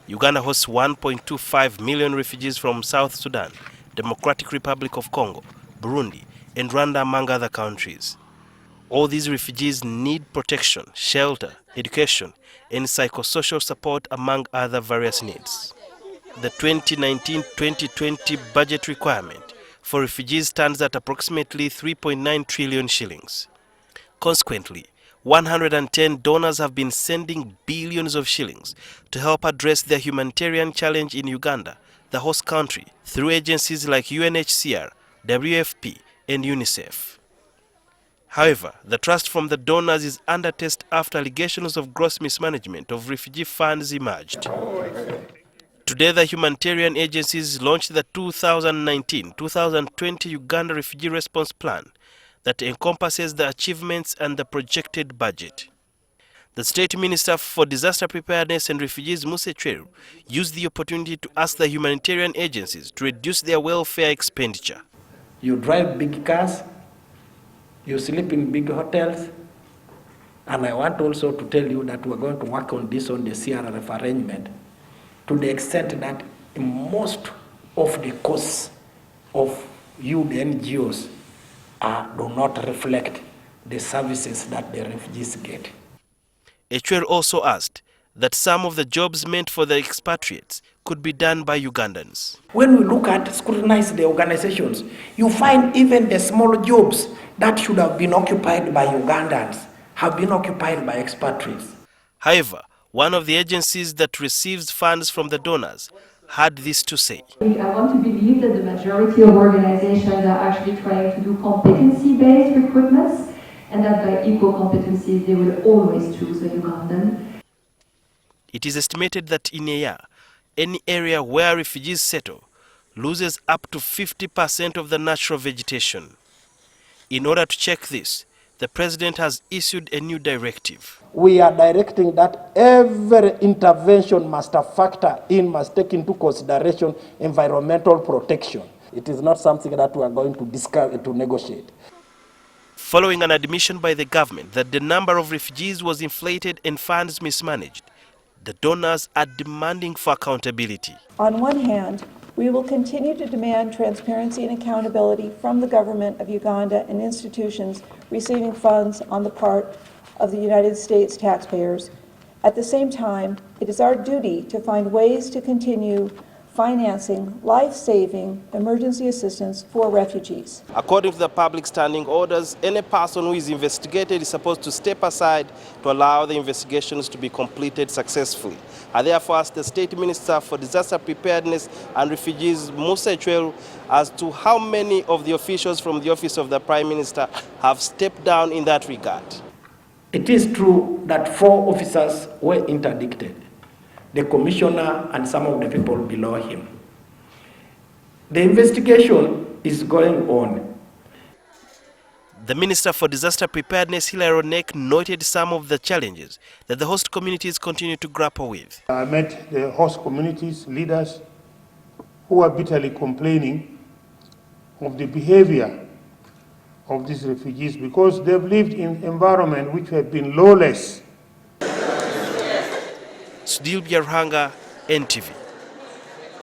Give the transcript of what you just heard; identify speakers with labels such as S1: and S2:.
S1: Uganda hosts 1.25 million refugees from South Sudan, Democratic Republic of Congo, Burundi, and Rwanda, among other countries. All these refugees need protection, shelter, education, and psychosocial support, among other various needs. The 2019-2020 budget requirement for refugees stands at approximately 3.9 trillion shillings. Consequently, 110 donors have been sending billions of shillings to help address the humanitarian challenge in Uganda, the host country, through agencies like UNHCR, WFP, and UNICEF. However, the trust from the donors is under test after allegations of gross mismanagement of refugee funds emerged. Today, the humanitarian agencies launched the 2019-2020 Uganda Refugee Response Plan that encompasses the achievements and the projected budget. The State Minister for Disaster Preparedness and Refugees Musa Ecweru used the opportunity to ask the humanitarian agencies to reduce their welfare expenditure.
S2: You drive big cars, you sleep in big hotels, and I want also to tell you that we're going to work on this on the CRF arrangement to the extent that most of the costs of you, the NGOs, do not reflect the services that the refugees get.
S1: Ecweru also asked that some of the jobs meant for the expatriates could be done by Ugandans.
S2: When we look at scrutinize the organizations, you find even the small jobs that should have been occupied by Ugandans have been occupied by expatriates.
S1: However, one of the agencies that receives funds from the donors had this to say.
S3: I want to believe that the majority of organizations are actually trying to do competency-based recruitments, and that by equal competencies they will always choose a Ugandan.
S1: It is estimated that in a year, any area where refugees settle loses up to 50% of the natural vegetation. In order to check this, the President has issued a new directive.
S2: We are directing that every intervention must take into consideration environmental protection. It is not something that we are going to discuss, to negotiate.
S1: Following an admission by the government that the number of refugees was inflated and funds mismanaged, the donors are demanding for accountability.
S4: On one hand, we will continue to demand transparency and accountability from the government of Uganda and institutions receiving funds on the part of the United States taxpayers. At the same time, it is our duty to find ways to continue financing life-saving emergency assistance for refugees.
S1: According to the public standing orders, any person who is investigated is supposed to step aside to allow the investigations to be completed successfully. I therefore asked the State Minister for Disaster Preparedness and Refugees Musa Ecweru as to how many of the officials from the Office of the Prime Minister have stepped down in that regard.
S2: It is true that 4 officers were interdicted, the commissioner and some of the people below him. The investigation is going on.
S1: The Minister for Disaster Preparedness, noted some of the challenges that the host communities continue to grapple with.
S5: I met the host communities leaders who are bitterly complaining of the behavior of these refugees because they've lived in environments which have been lawless.
S1: Sudil Biarhanga, NTV.